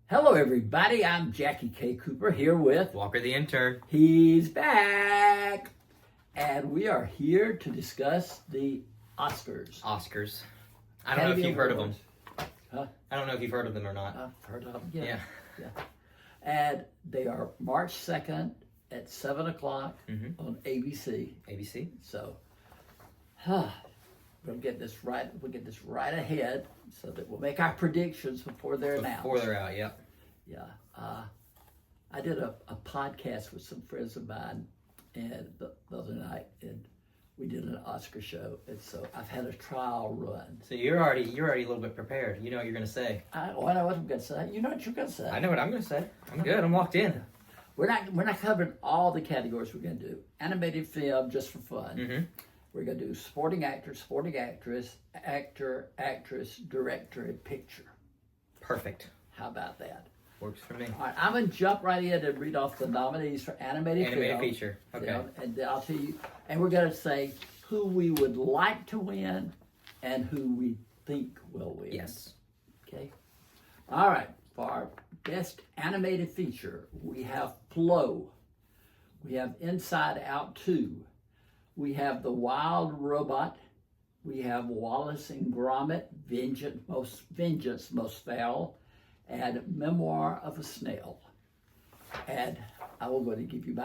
Hello, everybody. I'm Jackie K. Cooper here with Walker the intern. He's Back. And we are here to discuss the Oscars. I don't know if you've heard of them. Huh? I don't know if you've heard of them or not. I've heard of them, yeah. And they are March 2nd at 7 o'clock on ABC. ABC? So, we'll get this right. We'll get this right ahead so that we'll make our predictions before they're announced. Before they're out, yep. Yeah. I did a podcast with some friends of mine and the other night, and we did an Oscar show, and so I've had a trial run. So you're already a little bit prepared. You know what you're gonna say. I know what I'm gonna say. You know what you're gonna say. I know what I'm gonna say. I'm good. I'm locked in. We're not covering all the categories we're gonna do. Animated film, just for fun. We're gonna do supporting actor, supporting actress, actor, actress, director, and picture. Perfect. How about that? Works for me. All right, I'm going to jump right in and read off the nominees for animated film. Feature. Okay. And I'll tell you, and we're going to say who we would like to win and who we think will win. Yes. Okay. All right. For our best animated feature, we have Flow. We have Inside Out 2. We have The Wild Robot. We have Wallace and Gromit, Vengeance Most Foul, and Memoir of a Snail. And I will go to give you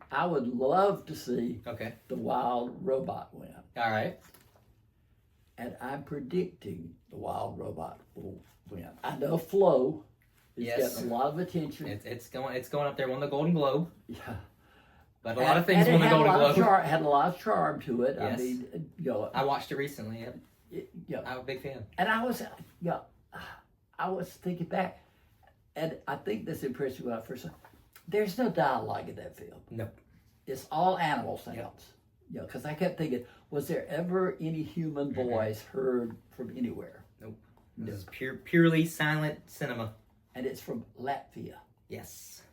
I would love to see The Wild Robot win. All right. And I'm predicting The Wild Robot will win. I know Flow is getting a lot of attention. It's going up there. Won the Golden Globe. Yeah. But a lot of things won the Golden Globe. Had a lot of charm to it. Yes. I mean, I watched it recently. I'm a big fan. And I was thinking back, and I think this impressed me when I first saw it. There's no dialogue in that film. Nope. It's all animal sounds. Yep. Because I kept thinking, was there ever any human voice heard from anywhere? Nope. This is purely silent cinema. And it's from Latvia. Yes.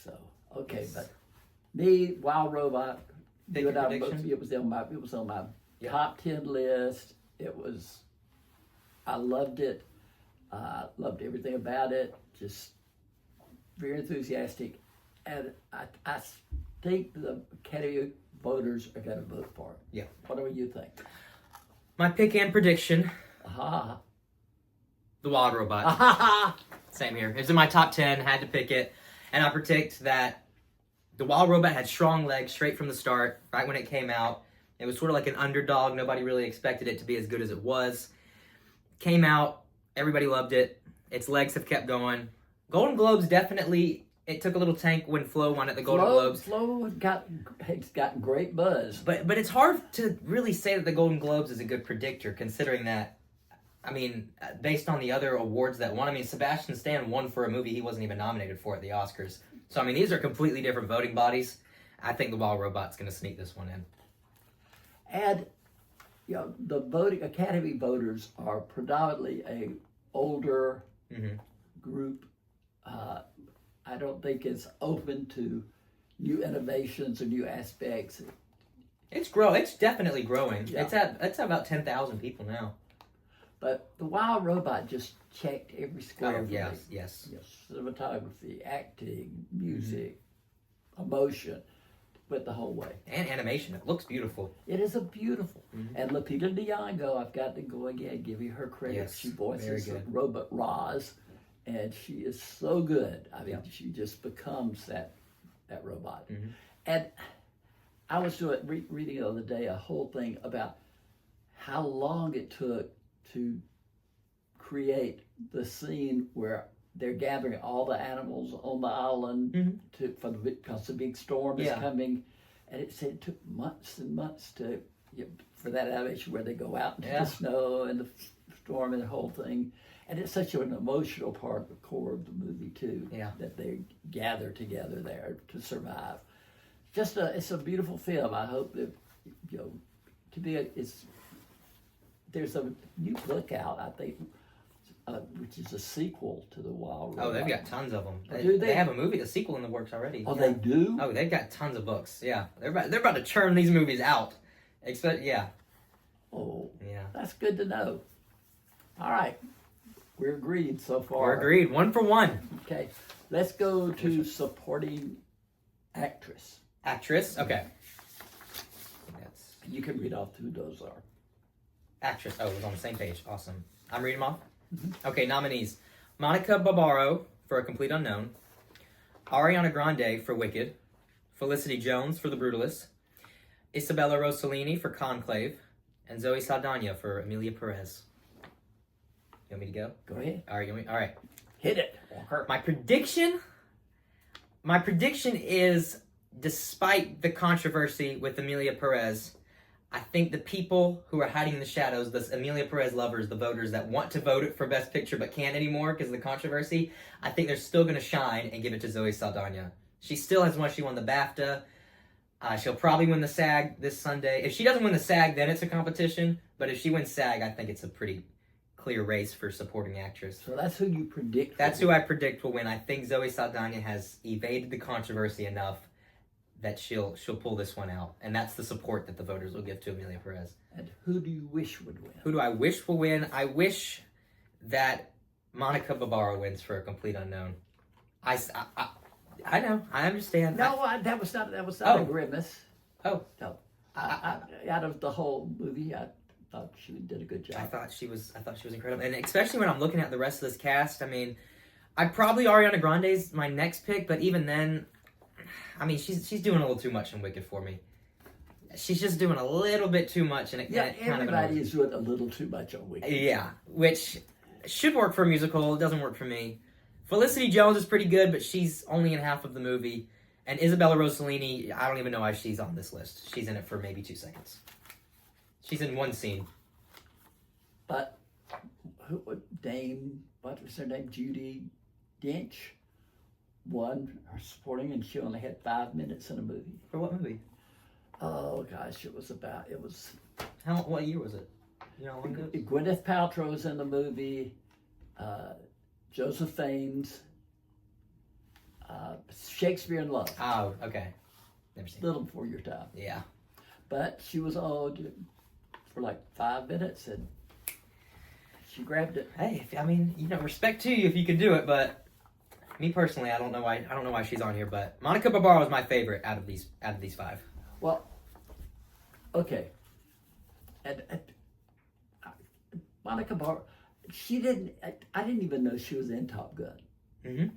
So, okay, but me, Wild Robot, it was on my top 10 list. I loved it. Loved everything about it. Just very enthusiastic, and I think the Academy voters are going to vote for it. Yeah. What do you think? My pick and prediction. The Wild Robot. Same here. It's in my top 10. Had to pick it, and I predict that The Wild Robot had strong legs straight from the start. Right when it came out, it was sort of like an underdog. Nobody really expected it to be as good as it was. Came out. Everybody loved it. Its legs have kept going. Golden Globes definitely, it took a little tank when Flo won at the Golden Globes. Flo has gotten great buzz. But it's hard to really say that the Golden Globes is a good predictor, considering that, I mean, based on the other awards that won. I mean, Sebastian Stan won for a movie he wasn't even nominated for at the Oscars. So, I mean, these are completely different voting bodies. I think The Wild Robot's going to sneak this one in. And the Academy voters are predominantly a older group. I don't think it's open to new innovations or new aspects. It's definitely growing. Yeah. It's at about 10,000 people now. But The Wild Robot just checked every square. Oh, yes. Cinematography, acting, music, emotion. Went the whole way. And animation. It looks beautiful. It is a beautiful. And Lupita Nyong'o, I've got to go again, give you her credit. Yes, she voices the robot Roz, and she is so good. I mean, she just becomes that robot. And I was reading the other day a whole thing about how long it took to create the scene where they're gathering all the animals on the island because the big storm is coming, and it said it took months and months for that animation where they go out into the snow and the storm and the whole thing, and it's such an emotional part of the core of the movie too. That they gather together there to survive. It's a beautiful film. I hope that there's a new book out, I think. Which is a sequel to The Wild Robot. Oh, they've got tons of them. Do they? They have a sequel in the works already. Oh, they do? Oh, they've got tons of books. Yeah, they're about to churn these movies out. Oh, that's good to know. All right, we're agreed so far. We're agreed. 1 for 1. Okay, let's go to supporting actress. Actress. Okay. You can read off who those are. Actress. Oh, it was on the same page. Awesome. I'm reading them off? Okay, nominees. Monica Barbaro for A Complete Unknown. Ariana Grande for Wicked. Felicity Jones for The Brutalist. Isabella Rossellini for Conclave. And Zoe Saldana for Amelia Perez. You want me to go? Go ahead. All right, all right. Hit it, Walker. My prediction is, despite the controversy with Amelia Perez, I think the people who are hiding in the shadows, the Amelia Perez lovers, the voters that want to vote it for Best Picture but can't anymore because of the controversy, I think they're still going to shine and give it to Zoe Saldana. She still has won. She won the BAFTA. She'll probably win the SAG this Sunday. If she doesn't win the SAG, then it's a competition. But if she wins SAG, I think it's a pretty clear race for supporting actress. So that's who you predict. That's who I predict will win. I think Zoe Saldana has evaded the controversy enough that she'll pull this one out. And that's the support that the voters will give to Amelia Perez. And who do you wish would win? Who do I wish will win? I wish that Monica Barbaro wins for A Complete Unknown. I know. I understand. No, that was not a grimace. Oh. No. Out of the whole movie, I thought she did a good job. I thought she was incredible. And especially when I'm looking at the rest of this cast, I mean, Ariana Grande's my next pick, but even then, I mean, she's doing a little too much in Wicked for me. She's just doing a little bit too much, and everybody is doing a little too much on Wicked. Yeah, which should work for a musical. It doesn't work for me. Felicity Jones is pretty good, but she's only in half of the movie. And Isabella Rossellini, I don't even know why she's on this list. She's in it for maybe 2 seconds. She's in one scene. But what was her name? Judi Dench won her supporting, and she only had 5 minutes in a movie. For what movie? Oh gosh, it was. What year was it? You know, Gwyneth Paltrow was in the movie. Joseph Fiennes. Shakespeare in Love. Oh, okay. Never seen it. Little before your time. Yeah. But she was on for like 5 minutes, and she grabbed it. Hey, respect to you if you can do it, but me personally, I don't know why she's on here. But Monica Barbaro is my favorite out of these 5. Well, okay, and Monica Barbaro, I didn't even know she was in Top Gun. Mm-hmm.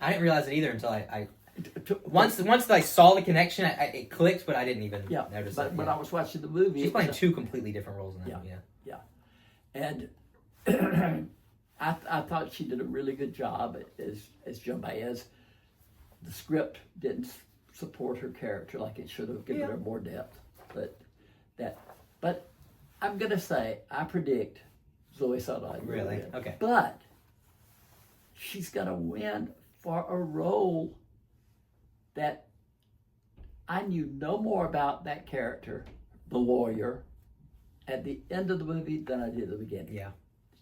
I didn't realize it either until once I saw the connection, it clicked, but I didn't even notice it. But when I was watching the movie, she's playing 2 completely different roles in that movie. Yeah. And I thought she did a really good job as Jo Baez. The script didn't support her character like it should have, given her more depth. But I'm gonna say I predict Zoe Saldana. Really? Okay. But she's gonna win for a role that I knew no more about that character, the lawyer, at the end of the movie than I did at the beginning. Yeah.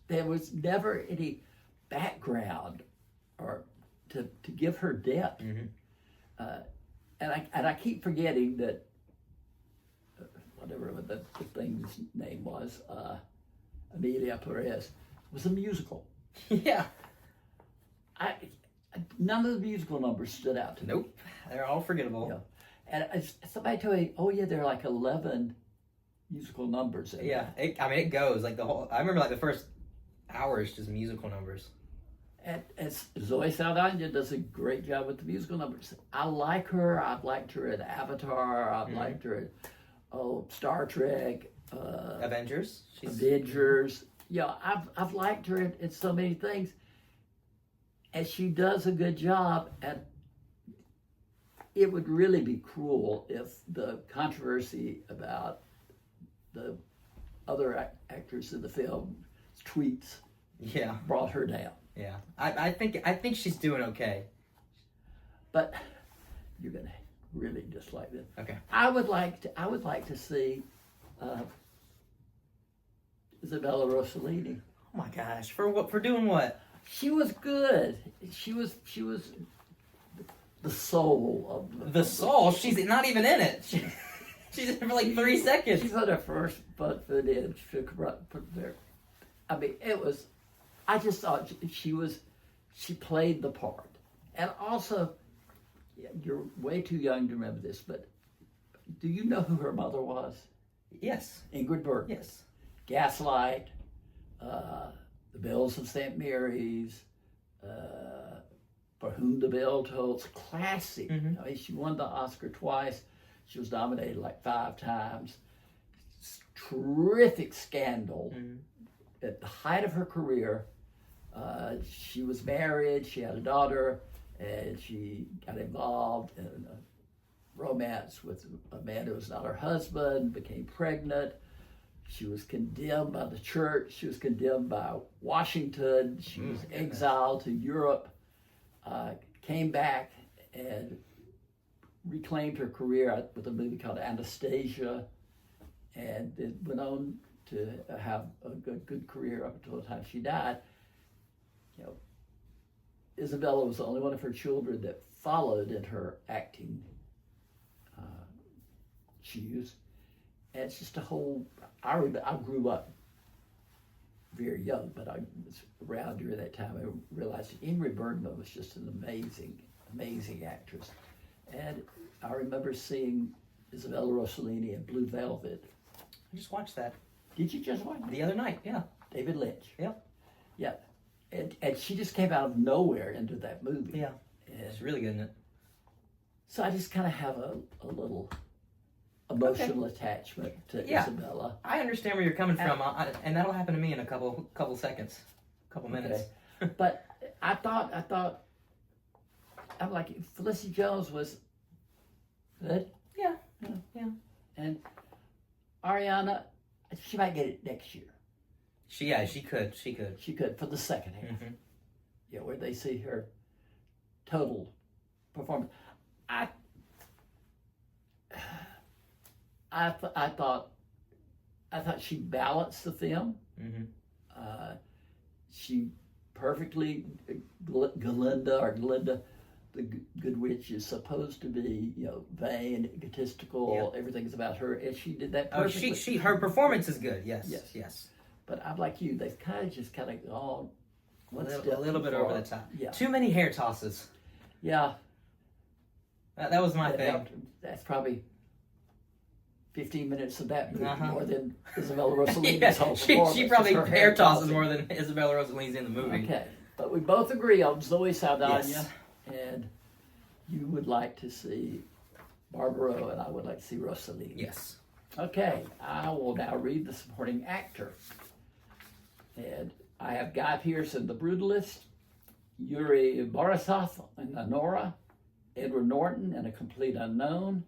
There was never any background or to give her depth. Mm-hmm. And I keep forgetting that whatever the thing's name was, Amelia Perez, was a musical. Yeah. None of the musical numbers stood out to me. Nope. They're all forgettable. Yeah. And somebody told me, oh yeah, there are like 11 musical numbers. Yeah. It goes like the whole. I remember like the first hour is just musical numbers. And Zoe Saldana does a great job with the musical numbers. I like her. I've liked her in Avatar. I've liked her in Star Trek. Avengers. Avengers. Yeah, I've liked her in so many things. And she does a good job. And it would really be cruel if the controversy about the other actors in the film tweets brought her down. Yeah, I think she's doing okay. But you're gonna really dislike this. Okay. I would like to see Isabella Rossellini. Oh my gosh! For doing what? She was good. She was the soul of the soul. She's not even in it. She's in for like 3 seconds. She's on her first butt foot in. There. I mean, it was I just thought she played the part. And also, you're way too young to remember this, but do you know who her mother was? Yes. Ingrid Bergman. Yes. Gaslight, The Bells of St. Mary's, For Whom the Bell Tolls, classic. Mm-hmm. I mean, she won the Oscar twice. She was nominated like 5 times. Terrific scandal. Mm-hmm. At the height of her career, she was married, she had a daughter, and she got involved in a romance with a man who was not her husband, became pregnant. She was condemned by the church. She was condemned by Washington. She was exiled to Europe, came back and reclaimed her career with a movie called Anastasia, and it went on to have a good career up until the time she died. You know, Isabella was the only one of her children that followed in her acting shoes. And it's just a whole, I grew up very young, but I was around during that time. I realized that Ingrid Bergman was just an amazing actress. And I remember seeing Isabella Rossellini in Blue Velvet. I just watched that. Did you just watch it? The other night, yeah. David Lynch. Yep. Yeah. And she just came out of nowhere into that movie. Yeah. And it's really good, isn't it? So I just kind of have a little emotional attachment to Isabella. I understand where you're coming from, and that'll happen to me in a couple seconds, couple minutes. Okay. But I thought, I'm like, Felicity Jones was good. Yeah. And Ariana, she might get it next year. She could. She could for the second half. Mm-hmm. Yeah, where they see her total performance. I thought she balanced the film. Mm-hmm. She perfectly, Glinda, the good witch, is supposed to be, vain, egotistical. Yeah. Everything's about her, and she did that perfectly. Her performance is good. Yes. But I'm like you; they've kind of gone a little bit over the top. Yeah. Too many hair tosses. Yeah. That was my thing. That's probably 15 minutes of that movie more than Isabella Yeah, Rossellini's whole performance. she probably hair tosses more than Isabella Rossellini's in the movie. Okay, but we both agree on Zoe Saldana, Yes. and you would like to see Barbaro, and I would like to see Rossellini. Yes. Okay, I will now read the supporting actor. And I have Guy Pearce in The Brutalist, Yuri Borisov in Nora, Edward Norton in A Complete Unknown,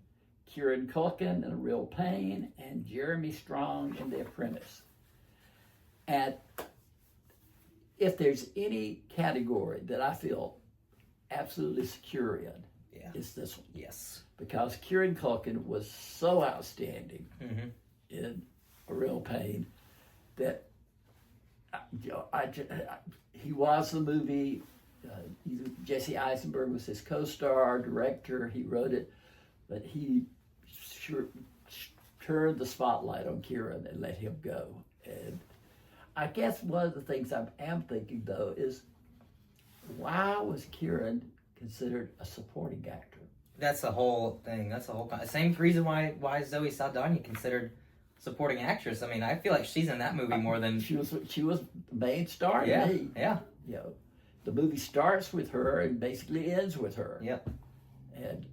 Kieran Culkin in A Real Pain, and Jeremy Strong in The Apprentice. And if there's any category that I feel absolutely secure in, it's this one. Yes. Because Kieran Culkin was so outstanding mm-hmm. in A Real Pain that he was the movie. Jesse Eisenberg was his co-star, director. He wrote it, but he sure turned the spotlight on Kieran and let him go. And I guess one of the things I am thinking though is, why was Kieran considered a supporting actor? That's the whole thing. That's the whole same reason why Zoe Saldana considered supporting actress. I mean, I feel like she's in that movie more than she was the main star to me. Yeah. The movie starts with her and basically ends with her. Yep. And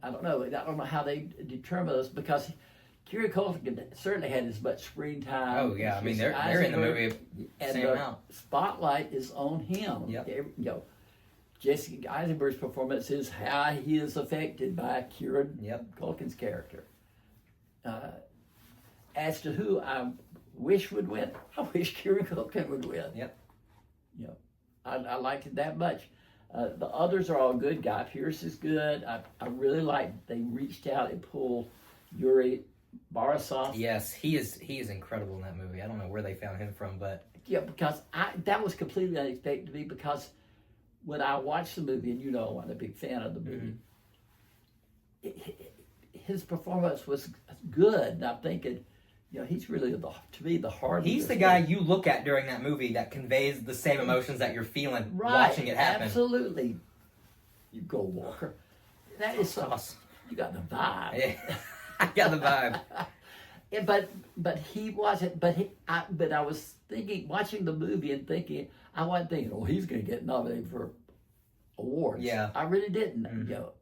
I don't know how they determine this, because Kieran Culkin certainly had as much screen time. Oh yeah, I mean they're in the movie same amount. Spotlight is on him. Yep. Jesse Eisenberg's performance is how he is affected by Kieran Culkin's character. As to who I wish would win, I wish Kieran Culkin would win. Yep. I liked it that much. The others are all good. Guy Pearce is good. I really like they reached out and pulled Yuri Borisov. Yes, he is incredible in that movie. I don't know where they found him from, but because that was completely unexpected to me, because when I watched the movie, and I wasn't a big fan of the movie, his performance was good, and I'm thinking, You know, he's really to me the heart. He's the guy you look at during that movie that conveys the same emotions that you're feeling watching it happen. Absolutely, you go Walker. That is so. Awesome. You got the vibe. Yeah. I got the vibe. Yeah, but he wasn't. But I was thinking, watching the movie and thinking, I wasn't thinking, oh, he's going to get nominated for awards. Yeah. I really didn't. Mm-hmm. You know,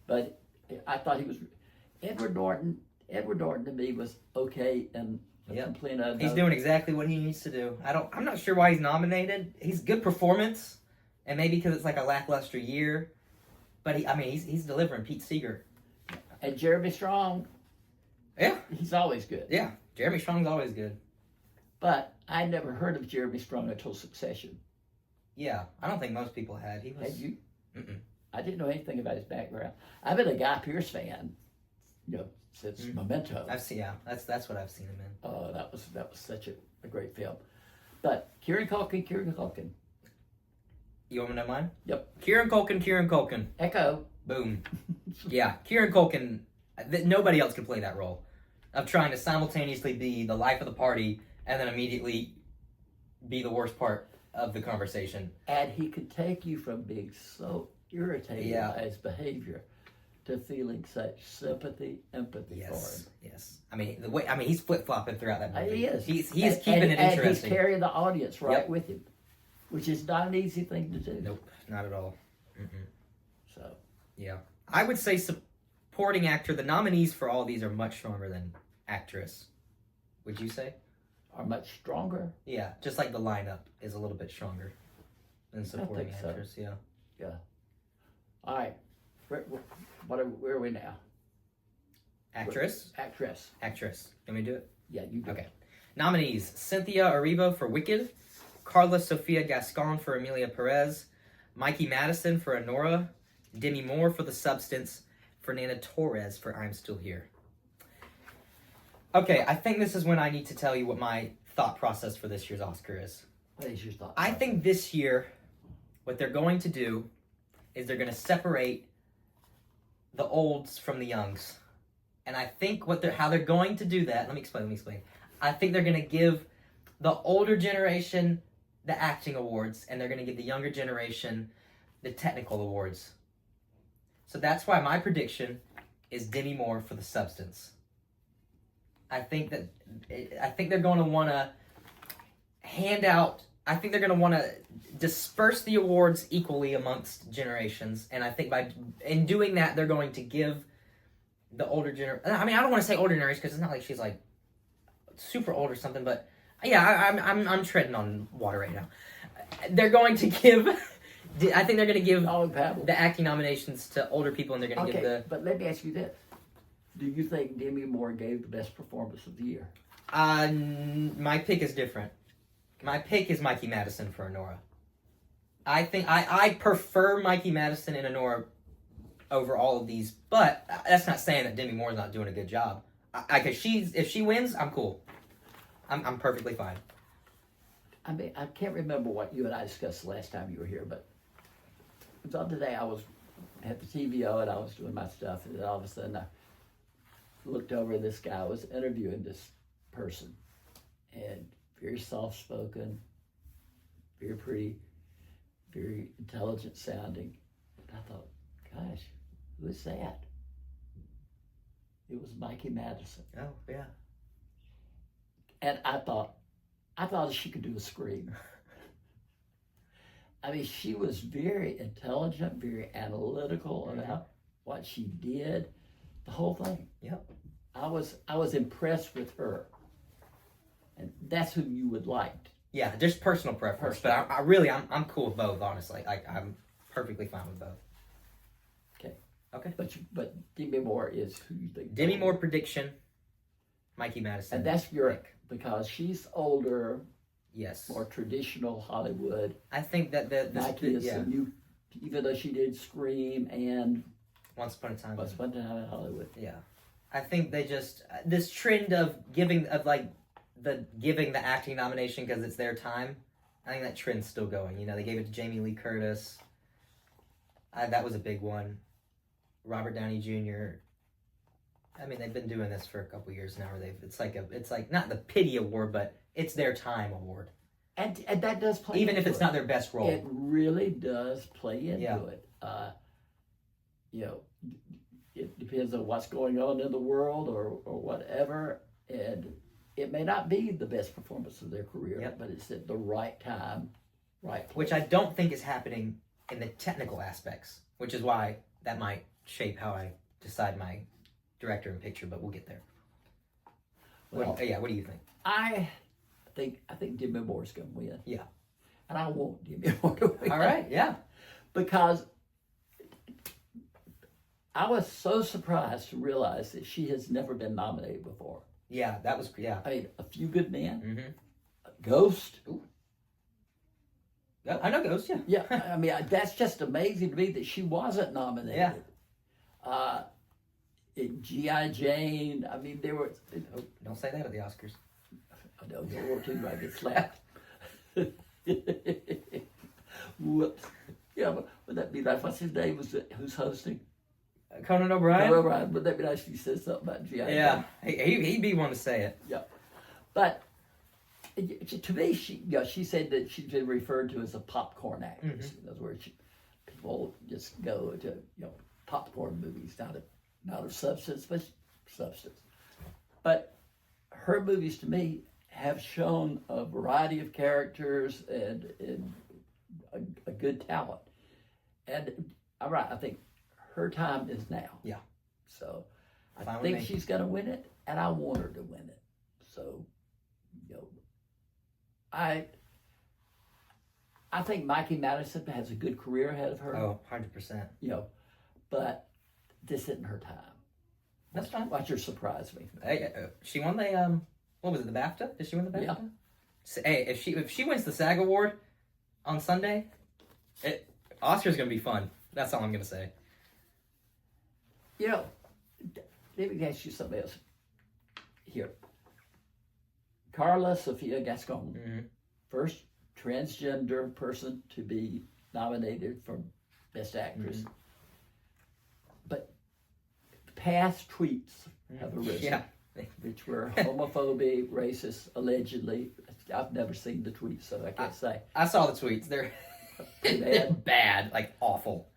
but I thought he was Edward Norton. Edward Norton to me was okay and complete unknown. He's doing exactly what he needs to do. I'm not sure why he's nominated. He's good performance, and maybe because it's like a lackluster year, but he's delivering. Pete Seeger and Jeremy Strong. Yeah, he's always good. Yeah, Jeremy Strong's always good. But I never heard of Jeremy Strong until Succession. Yeah, I don't think most people had. Had you? Mm-mm. I didn't know anything about his background. I've been a Guy Pearce fan, you know, since Memento. That's what I've seen him in. Oh, that was such a great film. But Kieran Culkin. You want me to know mine? Yep. Kieran Culkin. Echo. Boom. Yeah, Kieran Culkin. Nobody else could play that role of trying to simultaneously be the life of the party and then immediately be the worst part of the conversation. And he could take you from being so irritated by his behavior to feeling such sympathy, empathy for him. Yes. He's flip-flopping throughout that movie. He is. He is keeping it interesting. And he's carrying the audience with him, which is not an easy thing to do. Nope, not at all. Mm-mm. So. Yeah. I would say supporting actor, the nominees for all these are much stronger than actress. Would you say? Are much stronger? Yeah, just like the lineup is a little bit stronger than supporting actress. So. Yeah. All right. Where are we now? Actress? Actress. Can we do it? Yeah, you do. Okay. Nominees: Cynthia Erivo for Wicked, Carla Sofia Gascon for Emilia Perez, Mikey Madison for Honora, Demi Moore for The Substance, Fernanda Torres for I'm Still Here. Okay, I think this is when I need to tell you what my thought process for this year's Oscar is. What is your thought? I think this year, what they're going to do is they're going to separate the olds from the youngs. And I think how they're going to do that, let me explain. I think they're going to give the older generation the acting awards, and they're going to give the younger generation the technical awards. So that's why my prediction is Demi Moore for The Substance. I think they're going to want to I think they're going to want to disperse the awards equally amongst generations, and I think in doing that, they're going to give the older generation. I don't want to say older generation because it's not like she's like super old or something, but yeah, I'm treading on water right now. They're going to give. I think they're going to give the acting nominations to older people, and they're going to give the. But let me ask you this: do you think Demi Moore gave the best performance of the year? My pick is different. My pick is Mikey Madison for Honora. I think I prefer Mikey Madison and Honora over all of these, but that's not saying that Demi Moore's not doing a good job. If she wins, I'm cool. I'm perfectly fine. I can't remember what you and I discussed the last time you were here, but the other day I was at the TVO and I was doing my stuff, and then all of a sudden I looked over and this guy was interviewing this person, and very soft-spoken, very pretty, very intelligent sounding. And I thought, gosh, who is that? It was Mikey Madison. Oh, yeah. And I thought she could do a scream. She was very intelligent, very analytical about what she did, the whole thing. Yep. I was impressed with her. And that's who you would like. Yeah, just personal preference. But I'm cool with both, honestly. I'm perfectly fine with both. Okay. But Demi Moore is who you think. Demi Moore prediction, Mikey Madison. And that's your pick, because she's older. Yes. More traditional Hollywood. I think that Mikey is a new, even though she did Scream and Once Upon a Time in Hollywood. Yeah. I think they just this trend of giving the acting nomination because it's their time. I think that trend's still going. They gave it to Jamie Lee Curtis. That was a big one. Robert Downey Jr. I mean, they've been doing this for a couple years now. Where it's like not the pity award, but it's their time award. And that does play even into if it's it. not their best role. It really does play into it. It depends on what's going on in the world or whatever, and it may not be the best performance of their career, but it's at the right time, right place. Which I don't think is happening in the technical aspects, which is why that might shape how I decide my director and picture, but we'll get there. Well, what do you think? I think Demi Moore's going to win. Yeah. And I want Demi Moore to win. All right, yeah. Because I was so surprised to realize that she has never been nominated before. Yeah, that was, yeah. I mean, A Few Good Men, Mm-hmm. Ghost. Ooh. I know Ghost, yeah. Yeah, I mean, that's just amazing to me that she wasn't nominated. Yeah. G.I. Jane, I mean, there were... Don't say that at the Oscars. I know, World War II, I get slapped. Whoops. Yeah, but would that be nice? What's his name? Who's hosting? Conan O'Brien? Conan O'Brien. Would that be nice if he said something about G.I. Yeah, he'd be one to say it. Yeah. But to me, she said that she's been referred to as a popcorn actress. Mm-hmm. In other words, people just go to popcorn movies, not of substance, but substance. But her movies, to me, have shown a variety of characters and a good talent. And I'm right, I think her time is now. Yeah. So Fine I with think me. she's going to win it, and I want her to win it. So, I think Mikey Madison has a good career ahead of her. Oh, 100%. But this isn't her time. That's fine. Watch her surprise me. Hey, she won the what was it, the BAFTA? Did she win the BAFTA? Yeah. So, hey, if she wins the SAG award on Sunday, Oscar's gonna be fun. That's all I'm gonna say. Let me ask you something else. Here, Carla Sofia Gascon, first transgender person to be nominated for Best Actress. But past tweets have arisen, which were homophobic, racist, allegedly. I've never seen the tweets, so I can't say. I saw the tweets. They're bad, like awful.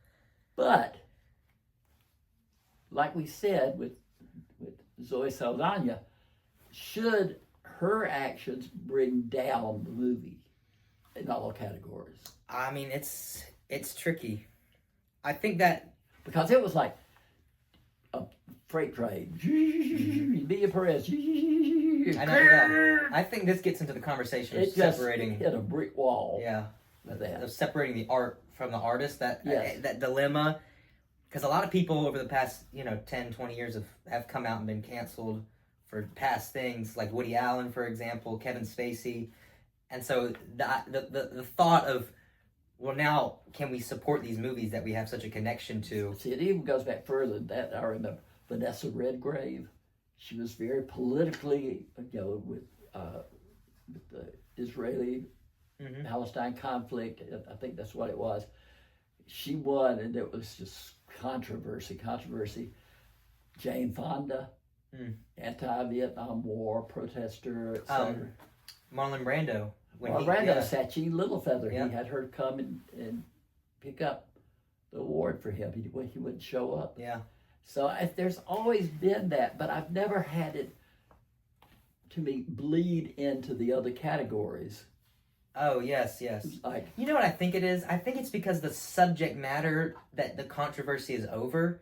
But like we said with Zoe Saldana, should her actions bring down the movie in all categories? I mean, it's tricky. I think that because it was like a freight train. Mia Perez. I know. Yeah. I think this gets into the conversation of separating. It just hit a brick wall. Yeah. That. Of separating the art from the artist. That dilemma. Because a lot of people over the past 10, 20 years have come out and been canceled for past things, like Woody Allen, for example, Kevin Spacey. And so the thought of, well, now can we support these movies that we have such a connection to? See, it even goes back further than that. I remember Vanessa Redgrave. She was very politically, with the Israeli Palestine conflict. I think that's what it was. She won, and it was just controversy. Jane Fonda, anti-Vietnam War protester, etc. Marlon Brando. Sachi Littlefeather. He had her come and pick up the award for him. He wouldn't show up. Yeah. So there's always been that, but I've never had it, to me, bleed into the other categories. Oh, yes. Like, you know what I think it is? I think it's because the subject matter that the controversy is over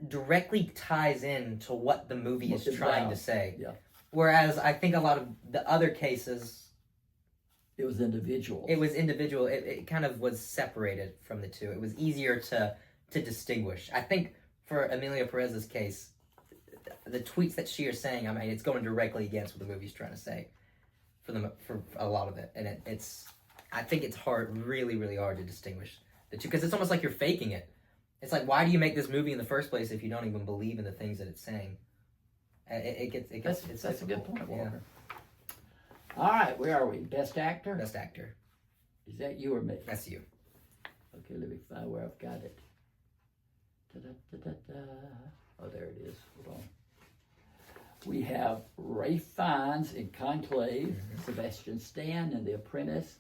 directly ties in to what the movie is trying to say. Yeah. Whereas I think a lot of the other cases... It was individual. It kind of was separated from the two. It was easier to distinguish. I think for Emilia Perez's case, the tweets that she is saying, I mean, it's going directly against what the movie's trying to say for a lot of it. And I think it's really, really hard to distinguish the two, because it's almost like you're faking it. It's like, why do you make this movie in the first place if you don't even believe in the things that it's saying? That's a good point, Walker. All right, where are we? Best actor? Best actor. Is that you or me? That's you. Okay, let me find where I've got it. Da-da-da-da-da. Oh, there it is. Hold on. We have Ray Fiennes in Conclave, Sebastian Stan in The Apprentice,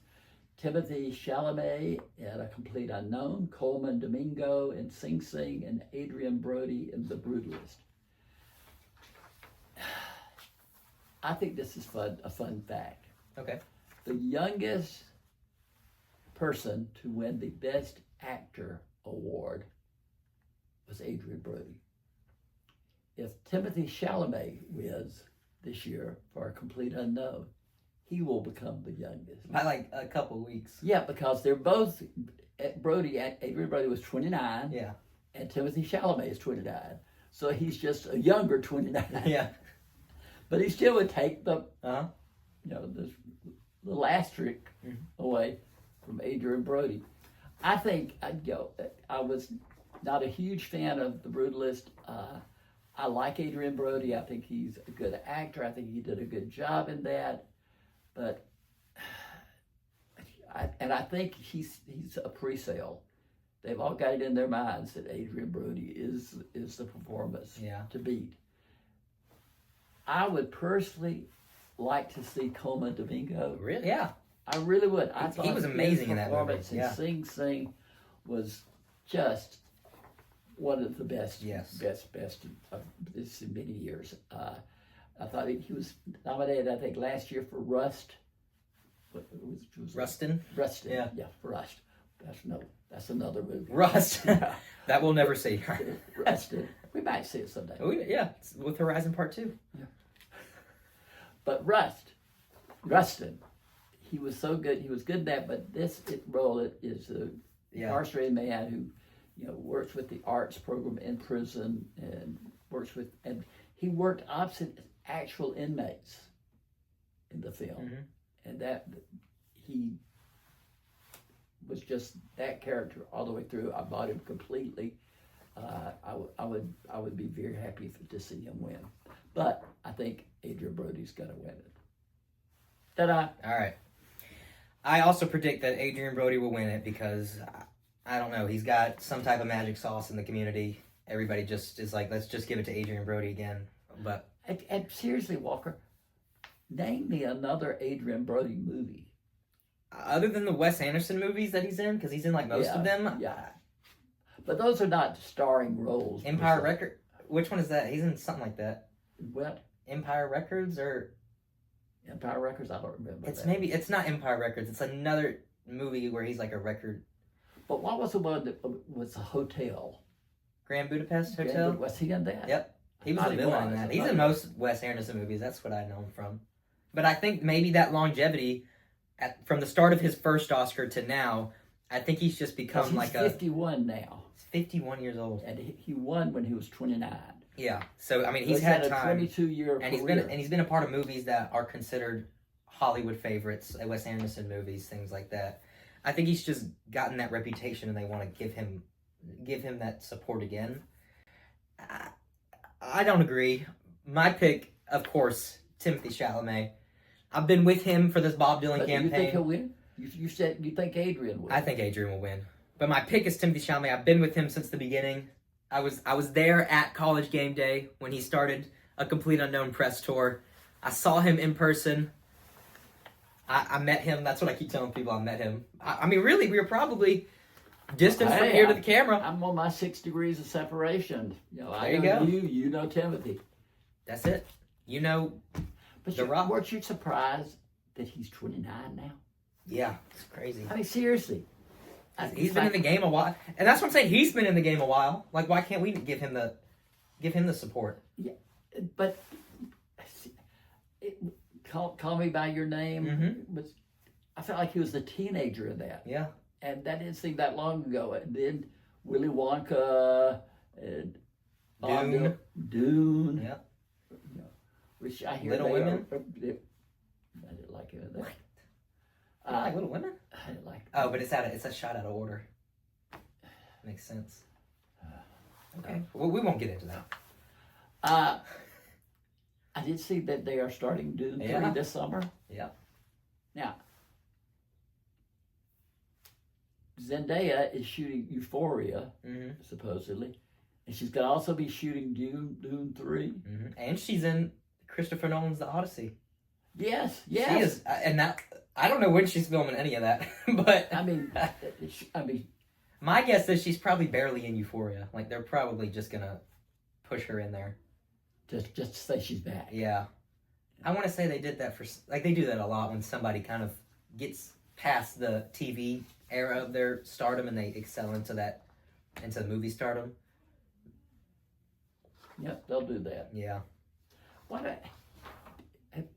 Timothy Chalamet in A Complete Unknown, Coleman Domingo in Sing Sing, and Adrian Brody in The Brutalist. I think this is a fun fact. Okay. The youngest person to win the Best Actor award was Adrian Brody. If Timothy Chalamet wins this year for A Complete Unknown, he will become the youngest. By like a couple weeks. Yeah, because they're both, Adrian Brody was 29. Yeah. And Timothy Chalamet is 29. So he's just a younger 29. Yeah. But he still would take the, Uh-huh. this little asterisk away from Adrian Brody. I think, I was not a huge fan of The Brutalist. I like Adrian Brody. I think he's a good actor. I think he did a good job in that. But I think he's a pre-sale. They've all got it in their minds that Adrian Brody is the performance to beat. I would personally like to see Coleman Domingo. Really? Yeah. I really would. I thought he was amazing in that movie. Performance in Sing Sing was just one of the best. Yes. Best of this in many years. I thought he was nominated, I think, last year for Rust. What was Rustin? Rustin. Yeah. For Rust. That's another movie. Rust. That we'll never see. Rustin. We might see it someday. Oh, yeah. With Horizon Part 2. Yeah. But Rustin, he was so good. He was good in that, but this role is a incarcerated man who, works with the arts program in prison and he worked opposite actual inmates in the film. And that he was just that character all the way through. I bought him completely. I would be very happy to see him win. But I think Adrian Brody's going to win it. Ta-da! All right. I also predict that Adrian Brody will win it because, I don't know, he's got some type of magic sauce in the community. Everybody just is like, let's just give it to Adrian Brody again. But and seriously, Walker, name me another Adrian Brody movie. Other than the Wes Anderson movies that he's in, because he's in like most of them. Yeah. But those are not starring roles. Empire Record. Which one is that? He's in something like that. What? Empire Records or Empire Records? I don't remember. It's not Empire Records. It's another movie where he's like a record. But what was the one that was a hotel? Grand Budapest Hotel? Was he in that? Yep. He was a villain in that. He's in most Wes Anderson movies. That's what I know him from. But I think maybe that longevity, from the start of his first Oscar to now, I think he's just become he's 51 now. He's 51 years old. And he won when he was 29. Yeah. So, I mean, he's had time. A 22-year career. He's been a part of movies that are considered Hollywood favorites, Wes Anderson movies, things like that. I think he's just gotten that reputation and they want to give him that support again. I don't agree. My pick, of course, Timothy Chalamet. I've been with him for this Bob Dylan campaign. You think he'll win? You said you think Adrian will. I think Adrian will win. But my pick is Timothy Chalamet. I've been with him since the beginning. I was there at College Game Day when he started A Complete Unknown press tour. I saw him in person. I met him. That's what I keep telling people. I met him. I mean, really, we were probably distance from here to the camera. I'm on my 6 degrees of separation. There you go. You know Timothy. That's it. But weren't you surprised that he's 29 now? Yeah, it's crazy. I mean, seriously. He's been in the game a while, and that's what I'm saying. He's been in the game a while. Like, why can't we give him the support? Yeah, but call me by your name. Mm-hmm. I felt like he was the teenager in that. Yeah, and that didn't seem that long ago. And then Willy Wonka and Dune. Yeah. Which I hear Little Women. I didn't like it. What? You don't like Little Women? I didn't like. Oh, but it's a shot out of order. Makes sense. Okay. Well, we won't get into that. I did see that they are starting Dune 3 this summer. Yeah. Now, Zendaya is shooting Euphoria, supposedly. And she's going to also be shooting Dune 3. Mm-hmm. And she's in Christopher Nolan's The Odyssey. Yes. She is, and that I don't know when she's filming any of that, but I mean, my guess is she's probably barely in Euphoria. Like they're probably just gonna push her in there, just to say she's back. Yeah, I want to say they did that for they do that a lot when somebody kind of gets past the TV era of their stardom and they excel into the movie stardom. Yep, they'll do that. Yeah.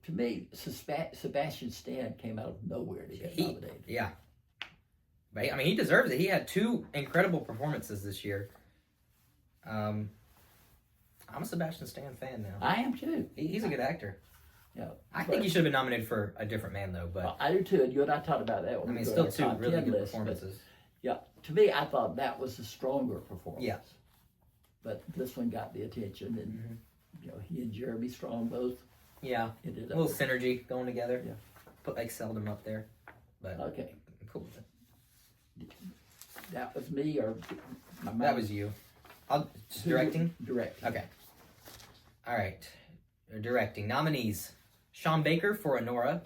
To me, Sebastian Stan came out of nowhere to get nominated. Yeah. But, I mean, he deserves it. He had 2 incredible performances this year. I'm a Sebastian Stan fan now. I am too. He's a good actor. Yeah. I think he should have been nominated for A Different Man, though. But I do too, and you and I talked about that. I mean, still 2 really good performances. Yeah, to me, I thought that was a stronger performance. Yeah. But this one got the attention, and he and Jeremy Strong both. Yeah, a little synergy going together. Yeah, excelled him up there. But okay, cool. That was me, or that was you. Directing. Okay. All right. Directing nominees: Sean Baker for Honora,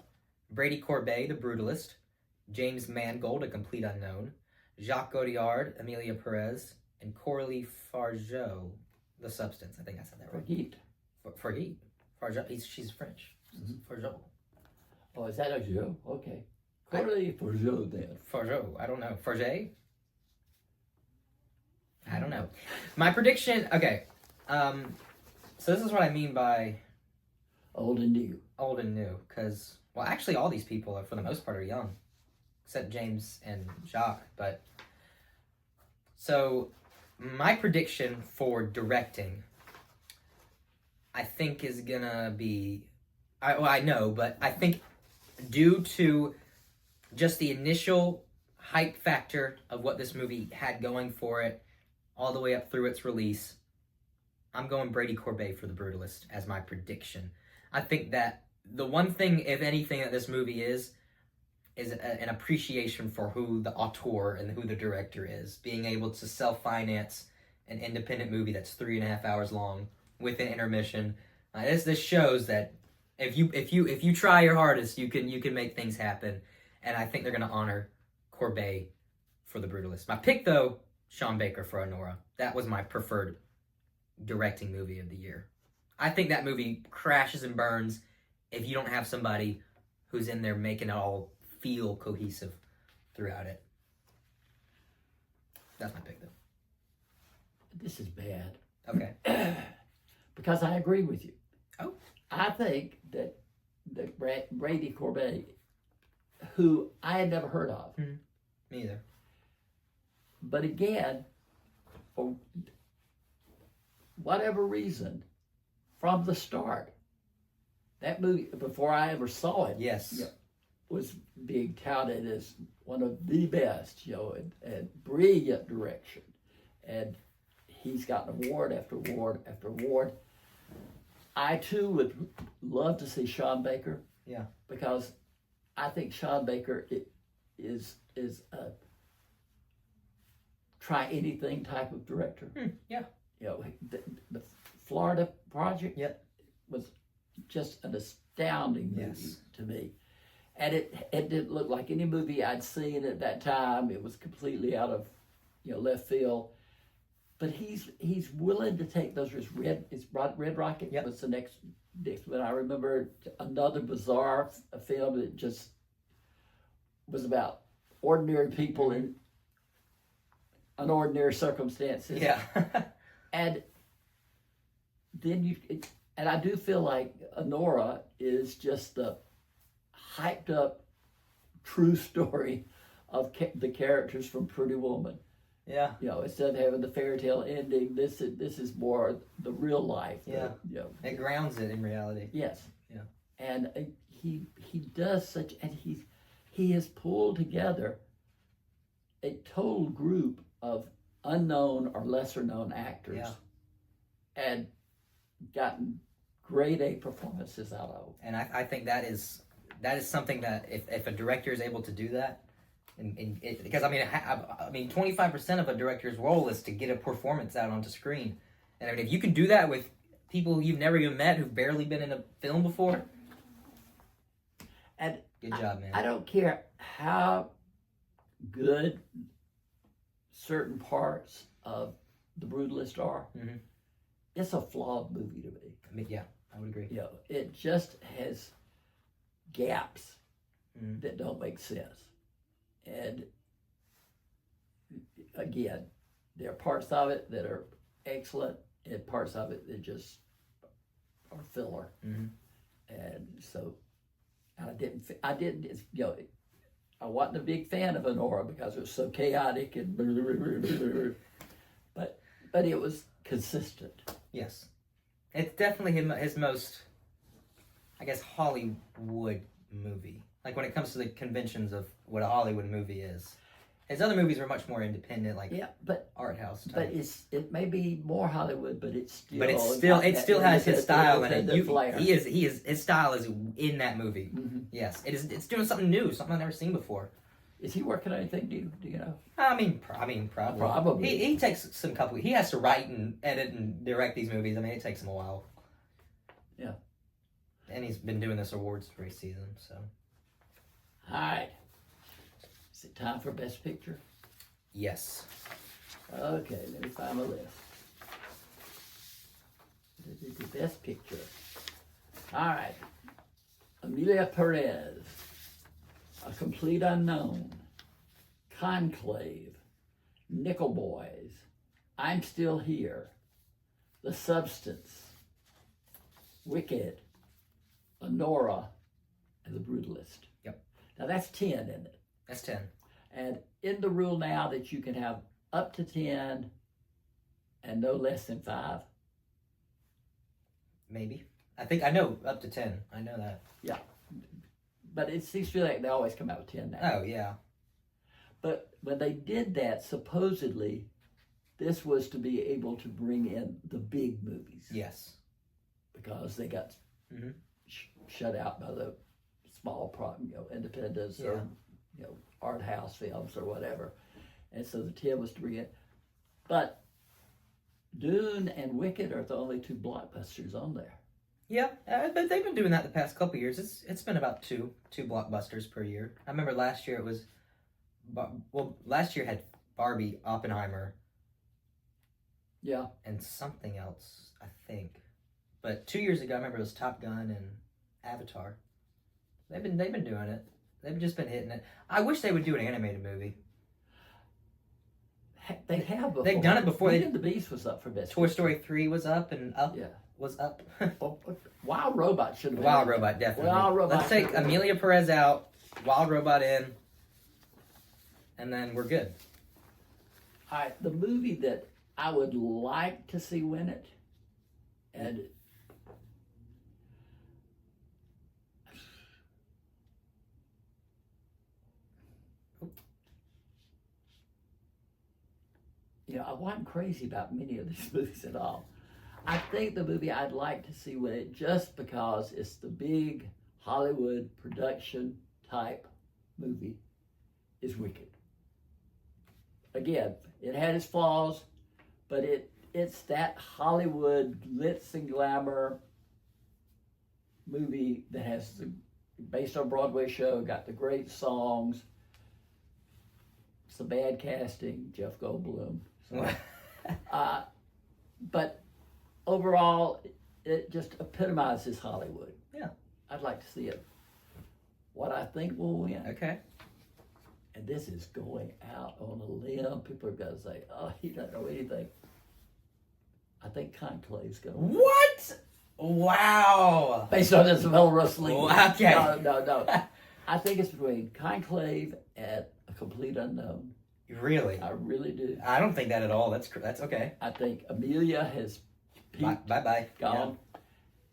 Brady Corbet, The Brutalist, James Mangold, A Complete Unknown, Jacques Audiard, Emilia Perez, and Coralie Fargeau, The Substance. I think I said that right. Fargeau. She's French. Fargeau. Oh, is that a Joe? Okay. Coralie Fargeau then. Fargeau. I don't know. Fargeau? I don't know. My prediction. Okay. So this is what I mean by old and new. Old and new, because actually, all these people are for the most part are young, except James and Jacques. But so my prediction for directing, I think, is gonna be, I know, but I think due to just the initial hype factor of what this movie had going for it, all the way up through its release, I'm going Brady Corbet for The Brutalist as my prediction. I think that the one thing, if anything, that this movie is an appreciation for who the auteur and who the director is. Being able to self-finance an independent movie that's 3.5 hours long with an intermission. This shows that if you try your hardest, you can make things happen. And I think they're going to honor Corbet for The Brutalist. My pick, though, Sean Baker for Honora. That was my preferred directing movie of the year. I think that movie crashes and burns if you don't have somebody who's in there making it all feel cohesive throughout it. That's my pick, though. This is bad. Okay. Because I agree with you. Oh. I think that Brady Corbet, who I had never heard of. Mm-hmm. Me either. But again, for whatever reason, from the start, that movie, before I ever saw it, yes, was being touted as one of the best, and brilliant direction. And he's gotten award after award after award. I too would love to see Sean Baker. Yeah. Because I think Sean Baker is a try anything type of director. Yeah. The Florida Project was just an astounding movie to me. And it didn't look like any movie I'd seen at that time. It was completely out of left field. But he's willing to take those risks. Red Rocket was the next one. I remember another bizarre film that just was about ordinary people in unordinary circumstances. Yeah. And then and I do feel like Honora is just the hyped up true story of the characters from Pretty Woman. Yeah. Instead of having the fairy tale ending, this is more the real life. Yeah. It grounds it in reality. Yes. Yeah. And he does and he has pulled together a total group of unknown or lesser known actors and gotten grade A performances out of. And I think that is something that if a director is able to do that, Because I mean, 25% of a director's role is to get a performance out onto screen, and I mean, if you can do that with people you've never even met who've barely been in a film before, and good job, man. I don't care how good certain parts of The Brutalist are. Mm-hmm. It's a flawed movie to me. I mean, yeah, I would agree. You know, it just has gaps that don't make sense. And again, there are parts of it that are excellent and parts of it that just are filler. Mm-hmm. And so I didn't, you know, I wasn't a big fan of Honora because it was so chaotic and but it was consistent. Yes. It's definitely his most, I guess, Hollywood movie. Like when it comes to the conventions of what a Hollywood movie is. His other movies were much more independent, like art house type. But it may be more Hollywood, but it's still. But it still has his style in it. His style is in that movie. Mm-hmm. Yes, it's doing something new, something I've never seen before. Is he working on anything? Do you know? I mean, probably. Probably. He takes some couple. He has to write and edit and direct these movies. I mean, it takes him a while. Yeah. And he's been doing this awards race season, so. All right. Is it time for Best Picture? Yes. Okay, let me find my list. The Best Picture. All right. Amelia Perez, A Complete Unknown, Conclave, Nickel Boys, I'm Still Here, The Substance, Wicked, Honora, and The Brutalist. Yep. Now that's 10, isn't it? That's 10. And in the rule now that you can have up to 10 and no less than 5. Maybe. I know up to 10. I know that. Yeah. But it seems to me like they always come out with 10 now. Oh, yeah. But when they did that, supposedly, this was to be able to bring in the big movies. Yes. Because they got shut out by the small, independents or, art house films or whatever. And so the 10 was to bring in. But Dune and Wicked are the only 2 blockbusters on there. Yeah, but they've been doing that the past couple years. It's been about two blockbusters per year. I remember last year it was, last year had Barbie, Oppenheimer, yeah, and something else, I think. But 2 years ago, I remember it was Top Gun and Avatar. They've been doing it. They've just been hitting it. I wish they would do an animated movie. They have before. They've done it before. Beauty and the Beast was up for Best Toy Story 3 was up and up. Yeah. Was up. Wild Robot should have been. Wild Robot, definitely. Wild Robot. Let's take Amelia Perez out, Wild Robot in, and then we're good. All right, the movie that I would like to see win it, and I wasn't crazy about many of these movies at all. I think the movie I'd like to see win it just because it's the big Hollywood production type movie is Wicked. Again, it had its flaws, but it's that Hollywood glitz and glamour movie that has based on Broadway show, got the great songs, some bad casting, Jeff Goldblum. So, but overall, it just epitomizes Hollywood. Yeah. I'd like to see it. What I think will win. Okay. And this is going out on a limb. People are going to say, oh, he doesn't know anything. I think Conclave's going to win. What? Wow. Based on this Russ Lee. Okay. No. I think it's between Conclave and A Complete Unknown. Really? I really do. I don't think that at all. That's okay. I think Amelia has peaked, Bye. gone. Yeah.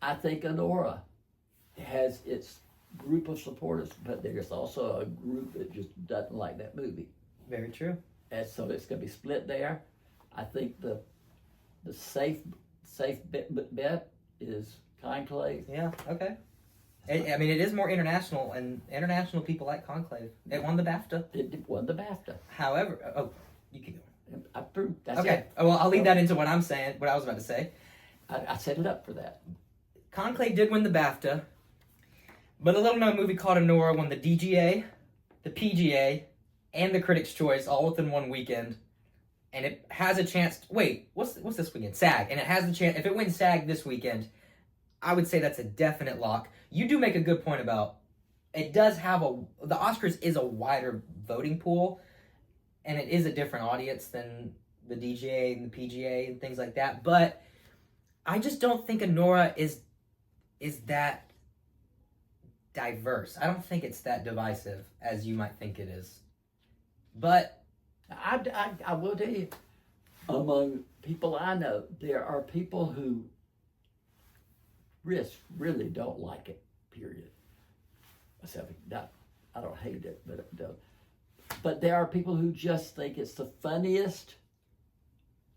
I think Honora has its group of supporters, but there's also a group that just doesn't like that movie. Very true. And so it's going to be split there. I think the safe bet is Conclave. Yeah. Okay. I mean, it is more international, and international people like Conclave. It won the BAFTA. It won the BAFTA. However, you keep going. I proved. That's Okay. it. Well, I'll lead that into what I'm saying. What I was about to say. I set it up for that. Conclave did win the BAFTA, but a little-known movie called Anora won the DGA, the PGA, and the Critics' Choice all within one weekend. And it has a chance. Wait, what's this weekend? SAG, and it has the chance. If it wins SAG this weekend, I would say that's a definite lock. You do make a good point about it. Does have the Oscars is a wider voting pool, and it is a different audience than the DGA and the PGA and things like that. But I just don't think Anora is that diverse. I don't think it's that divisive as you might think it is. But I will tell you, among people I know, there are people who really don't like it, period. Myself, I don't hate it, but there are people who just think it's the funniest.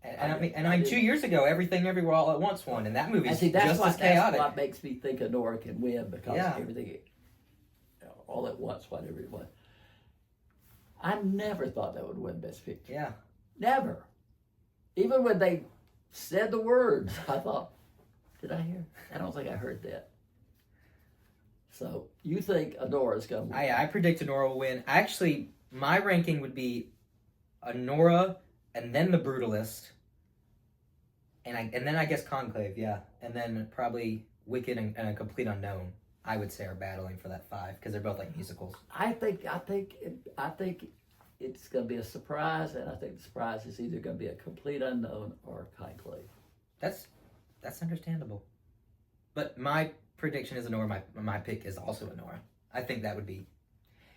And I mean, 2 years ago, Everything Everywhere All at Once won, and that movie's just as chaotic. That's what makes me think Anora can win, because everything, all at once, whatever it was. I never thought that would win Best Picture. Yeah. Never. Even when they said the words, I thought, did I hear? I don't think I heard that. So you think Anora's going to win? I predict Anora will win. Actually, my ranking would be Anora, and then The Brutalist, and then I guess Conclave, yeah, and then probably Wicked and A Complete Unknown. I would say are battling for that 5 because they're both like musicals. I think it's going to be a surprise, and I think the surprise is either going to be A Complete Unknown or Conclave. That's understandable. But my prediction is Anora. My pick is also Anora. I think that would be.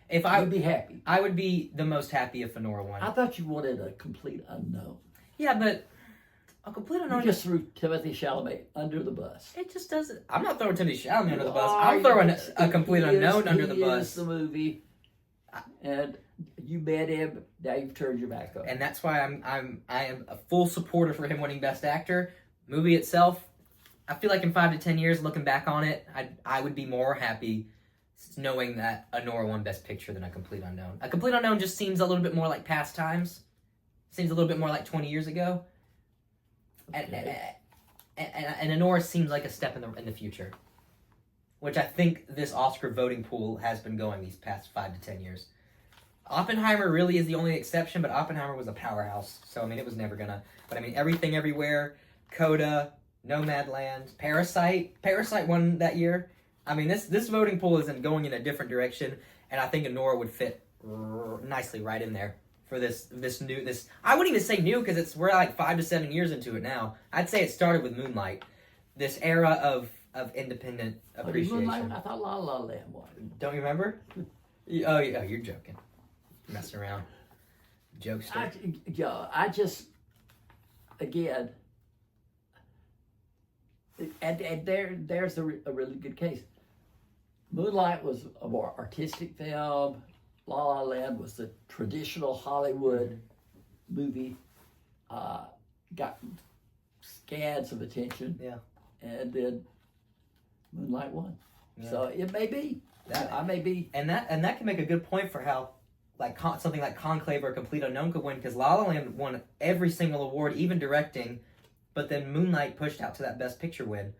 If I would be happy. I would be the most happy if Anora won. I thought you wanted A Complete Unknown. Yeah, but A Complete Unknown. You just threw Timothée Chalamet under the bus. It just doesn't. I'm not throwing Timothée Chalamet under the bus. I'm throwing A Complete Unknown under the bus. Is the movie, and you met him. Now you've turned your back on. And that's why I am a full supporter for him winning Best Actor. Movie itself, I feel like in 5 to 10 years, looking back on it, I would be more happy knowing that Anora won Best Picture than A Complete Unknown. A Complete Unknown just seems a little bit more like past times. Seems a little bit more like 20 years ago. Okay. And Anora seems like a step in the future, which I think this Oscar voting pool has been going these past 5 to 10 years. Oppenheimer really is the only exception, but Oppenheimer was a powerhouse, so I mean it was never gonna. But I mean Everything Everywhere, Coda, Nomadland, Parasite won that year. I mean this voting pool isn't going in a different direction, and I think Anora would fit nicely right in there for this new. I wouldn't even say new because we're like 5 to 7 years into it now. I'd say it started with Moonlight, this era of independent appreciation. Moonlight, I thought La La Land won. Don't you remember? Oh, you're joking. Messing around. Jokester. I just, again, and there's a really good case. Moonlight was a more artistic film. La La Land was the traditional Hollywood movie. Got scads of attention. Yeah. And then Moonlight won. Yeah. So it may be. I may be. And that can make a good point for how something like Conclave or Complete Unknown could win, because La La Land won every single award, even directing, but then Moonlight pushed out to that Best Picture win.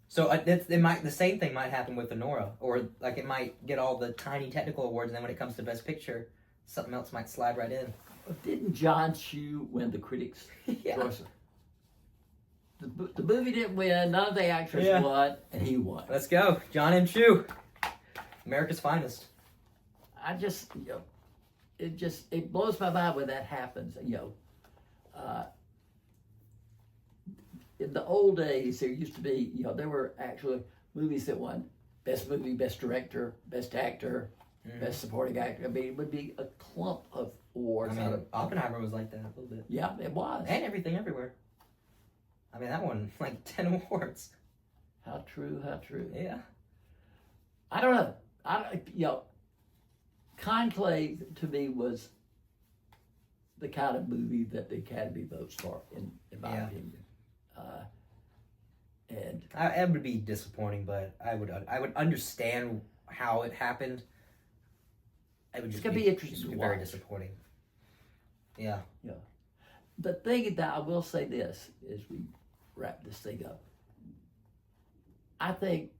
So the same thing might happen with Anora, or like it might get all the tiny technical awards, and then when it comes to Best Picture, something else might slide right in. Didn't John Chu win the Critics' Yeah. Choice? The movie didn't win, none of the actors won, and he won. Let's go. John M. Chu. America's finest. I just, it blows my mind when that happens. In the old days, there used to be, there were actually movies that won Best Movie, Best Director, Best Actor, Best Supporting Actor. I mean, it would be a clump of awards. I mean, Oppenheimer was like that a little bit. Yeah, it was. And Everything Everywhere. I mean, that won like 10 awards. How true, how true. Yeah. I don't know. Conclave to me was the kind of movie that the Academy votes for, in my opinion. And It would be disappointing, but I would understand how it happened. It would just gonna be interesting to very watch. disappointing. Yeah. Yeah. The thing that I will say this as we wrap this thing up, I think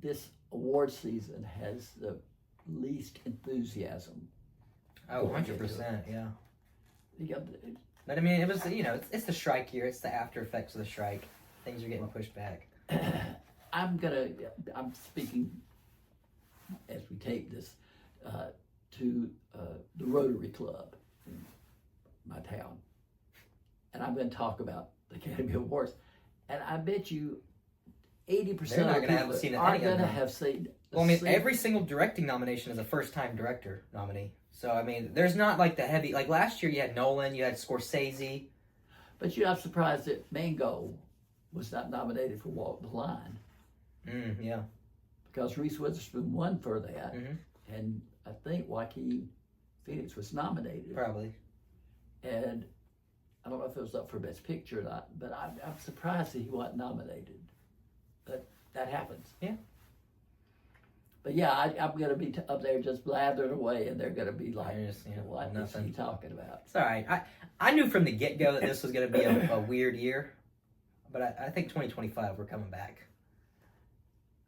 this award season has the least enthusiasm. Oh, 100%, yeah. You know, But I mean, it was, it's the strike year. It's the after effects of the strike. Things are getting pushed back. I'm speaking as we tape this to the Rotary Club in my town, and I'm going to talk about the Academy Awards, and I bet you 80% They're not of going to have people seen aren't any of going to them. have seen. Well, I mean, every single directing nomination is a first-time director nominee. So, I mean, there's not like the heavy... Like last year you had Nolan, you had Scorsese. But I'm surprised that Mango was not nominated for Walk the Line. Yeah. Because Reese Witherspoon won for that. Mm-hmm. And I think Joaquin Phoenix was nominated. Probably. And I don't know if it was up for Best Picture or not, but I'm surprised that he wasn't nominated. But that happens. Yeah. But yeah, I'm going to be up there just blathering away, and they're going to be like, Just, what is he talking about? It's all right. I knew from the get-go that this was going to be a weird year. But I think 2025 we're coming back.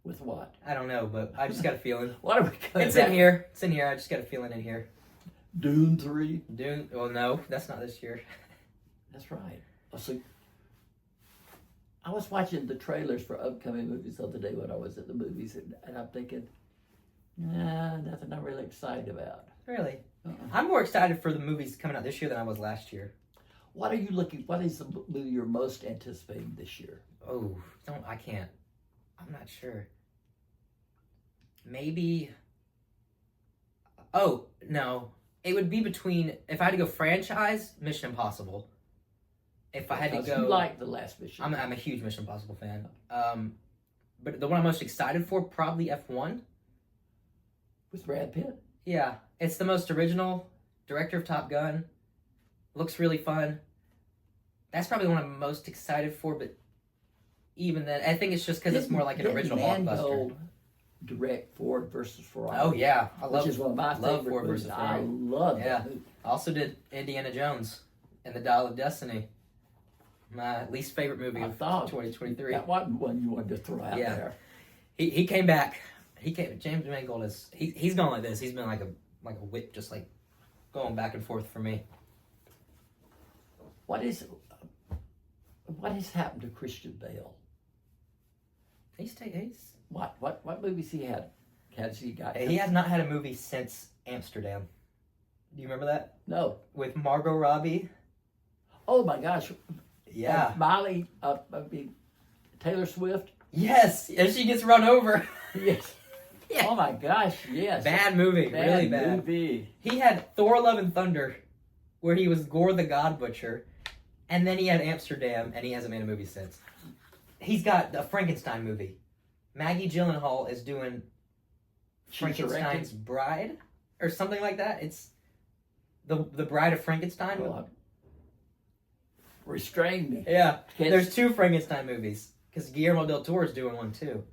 With what? I don't know, but I just got a feeling. What are we coming It's back? in here. It's in here. I just got a feeling in here. Dune 3? Dune. Well, no, that's not this year. That's right. So, I was watching the trailers for upcoming movies the other day when I was at the movies, and I'm thinking, nah, nothing I'm really excited about. Really? Uh-uh. I'm more excited for the movies coming out this year than I was last year. What is the movie you're most anticipating this year? Oh, I can't. I'm not sure. Maybe. Oh, no. It would be between, if I had to go franchise, Mission Impossible. If I had to go. You like the last Mission. I'm a huge Mission Impossible fan. But the one I'm most excited for, probably F1. With Brad Pitt? Yeah. It's the most original. Director of Top Gun. Looks really fun. That's probably the one I'm most excited for, but even then, I think it's just because it's more like an original blockbuster. Direct Ford versus Ferrari. Oh yeah, which is one of my favorite Ford movies. versus I Ferrari. love Yeah. that movie. I also did Indiana Jones and the Dial of Destiny. My least favorite movie of 2023. That wasn't one you wanted to throw out there. He came back. James Mangold is he's gone like this. He's been like a whip, just like going back and forth for me. What has happened to Christian Bale? He's What movies he had? Has he got? He has not had a movie since Amsterdam. Do you remember that? No. With Margot Robbie. Oh my gosh. Yeah. Miley. Taylor Swift. Yes, and she gets run over. Yes. Yeah. Oh my gosh. Yes. Bad movie. Really bad. Movie. He had Thor: Love and Thunder, where he was Gore the God Butcher, and then he had Amsterdam, and he hasn't made a movie since. He's got a Frankenstein movie. Maggie Gyllenhaal is doing Frankenstein's Bride or something like that. It's the Bride of Frankenstein. Restrain me. Yeah, Kids. there's 2 Frankenstein movies because Guillermo del Toro is doing one too.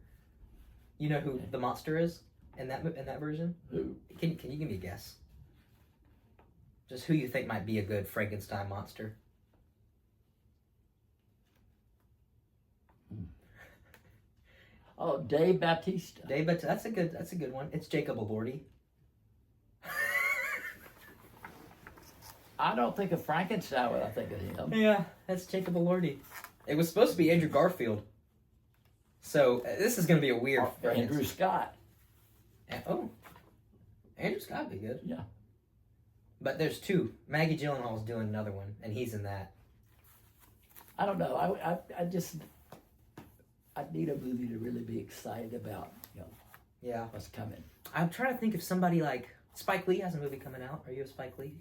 You know who the monster is in that version? Who? Can you give me a guess? Just who you think might be a good Frankenstein monster? Oh, Dave Bautista. That's a good one. It's Jacob Elordi. I don't think of Frankenstein when I think of him. Yeah, that's Jacob Elordi. It was supposed to be Andrew Garfield. So this is going to be a weird. Andrew Scott. Oh, Andrew Scott would be good. Yeah. But there's 2. Maggie Gyllenhaal's doing another one, and he's in that. I don't know. I need a movie to really be excited about. Yeah. What's coming. I'm trying to think if somebody like Spike Lee has a movie coming out. Are you a Spike Lee?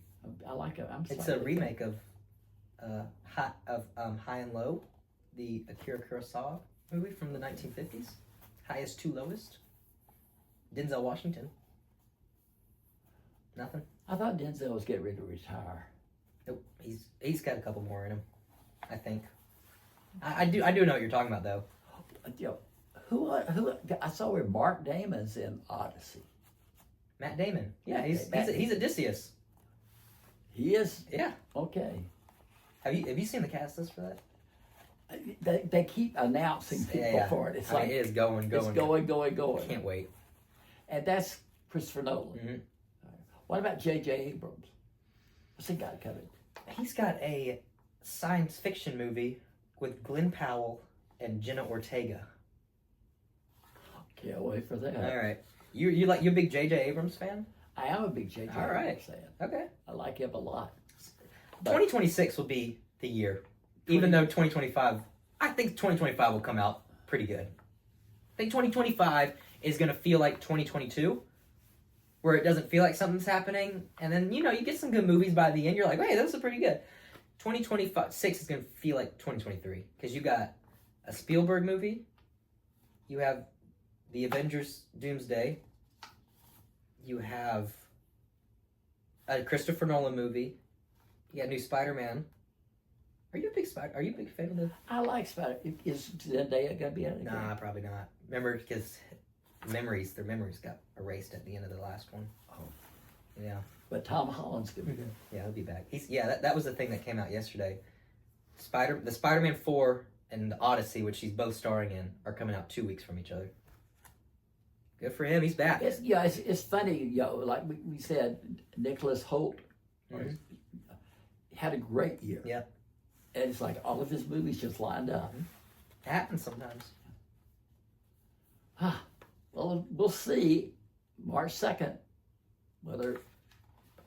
I like it. It's a remake of High and Low, the Akira Kurosawa movie from the 1950s. Highest to Lowest. Denzel Washington. Nothing. I thought Denzel was getting ready to retire. Nope. He's got a couple more in him, I think. I do know what you're talking about though. You know, who I saw where Mark Damon's in Odyssey. Matt Damon. Yeah, he's Matt he's Odysseus. He is? Yeah. Okay. Have you seen the cast list for that? They keep announcing people for it. It's it is going. It's going. Can't wait. And that's Christopher Nolan. Mm-hmm. What about J.J. Abrams? What's he got coming? He's got a science fiction movie with Glenn Powell and Jenna Ortega. Can't wait for that. All right. You a big J.J. Abrams fan? I am a big J.J. All right. Abrams fan. Okay. I like him a lot. But 2026 will be the year. Even though 2025, I think 2025 will come out pretty good. I think 2025 is going to feel like 2022, where it doesn't feel like something's happening. And then, you get some good movies by the end. You're like, hey, those are pretty good. 2026 is going to feel like 2023. Because you got a Spielberg movie. You have the Avengers Doomsday. You have a Christopher Nolan movie. You got new Spider-Man. Are you a big fan of the? I like Spider. Is Zendaya gonna be in it? Nah, probably not. Remember, because their memories got erased at the end of the last one. Oh, yeah. But Tom Holland's gonna be good. Yeah, he'll be back. That was the thing that came out yesterday. The Spider-Man 4 and the Odyssey, which he's both starring in, are coming out 2 weeks from each other. Good for him. He's back. It's funny, like we said, Nicholas Hoult had a great year. Yeah. And it's like all of his movies just lined up. It happens sometimes. Well, we'll see March 2nd whether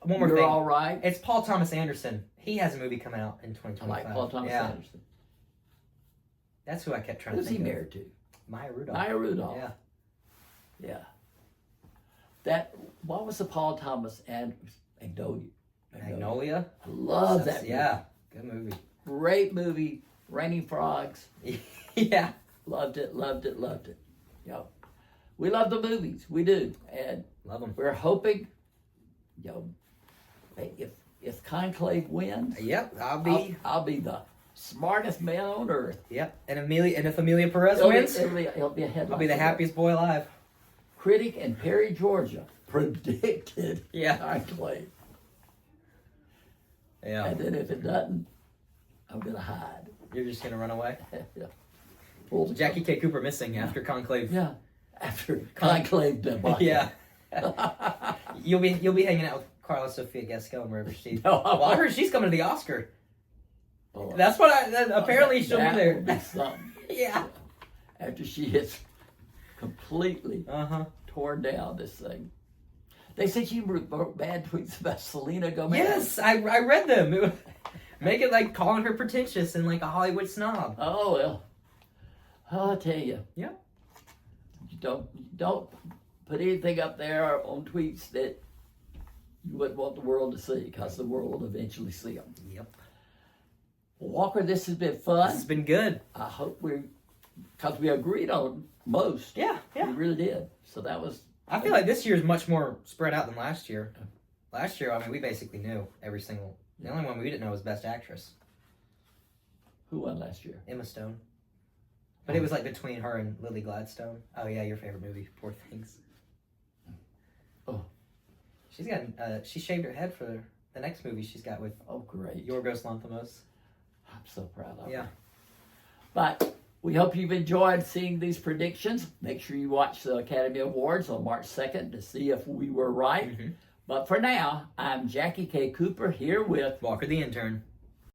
One more you're thing. all right. It's Paul Thomas Anderson. He has a movie coming out in I 2025. like Paul Thomas Anderson. That's who I kept trying Who's to think he of. married to? Maya Rudolph. Maya Rudolph. Yeah. Yeah. What was the Paul Thomas and Magnolia? I love that movie. Yeah. Good movie. Great movie. Raining Frogs. Yeah. Loved it. We love the movies. We do. And Love them. we're hoping, if Conclave wins, Yep. I'll be the smartest man on earth. Yep. And if Amelia Perez wins, It'll be a headline. I'll be the happiest boy alive. Critic in Perry, Georgia, predicted Yeah. Conclave. Yeah. And then if it doesn't, I'm gonna hide. You're just gonna run away. Yeah. Jackie K. Cooper missing after Conclave. Yeah. After Conclave debacle. Yeah. You'll be hanging out with Carla Sofia Gascon wherever she's. No, Well, I heard she's coming to the Oscar. Oh, That's what apparently she'll be that there. would be something. Yeah. After she has completely torn down this thing. They said she wrote bad tweets about Selena Gomez. Yes, I read them. It was, make it like calling her pretentious and like a Hollywood snob. Oh well. I'll tell you. Yeah. You don't put anything up there on tweets that you wouldn't want the world to see, because the world will eventually see them. Yep. Walker, this has been fun. This has been good. I hope because we agreed on most. Yeah. We really did. So that was. I feel like this year is much more spread out than last year. Last year, we basically knew every single. The only one we didn't know was Best Actress. Who won last year? Emma Stone. But it was like between her and Lily Gladstone. Oh yeah, your favorite movie, Poor Things. Oh. She shaved her head for the next movie she's got with. Oh great. Yorgos Lanthimos. I'm so proud of her. Yeah. But we hope you've enjoyed seeing these predictions. Make sure you watch the Academy Awards on March 2nd to see if we were right. Mm-hmm. But for now, I'm Jackie K. Cooper here with Walker the Intern.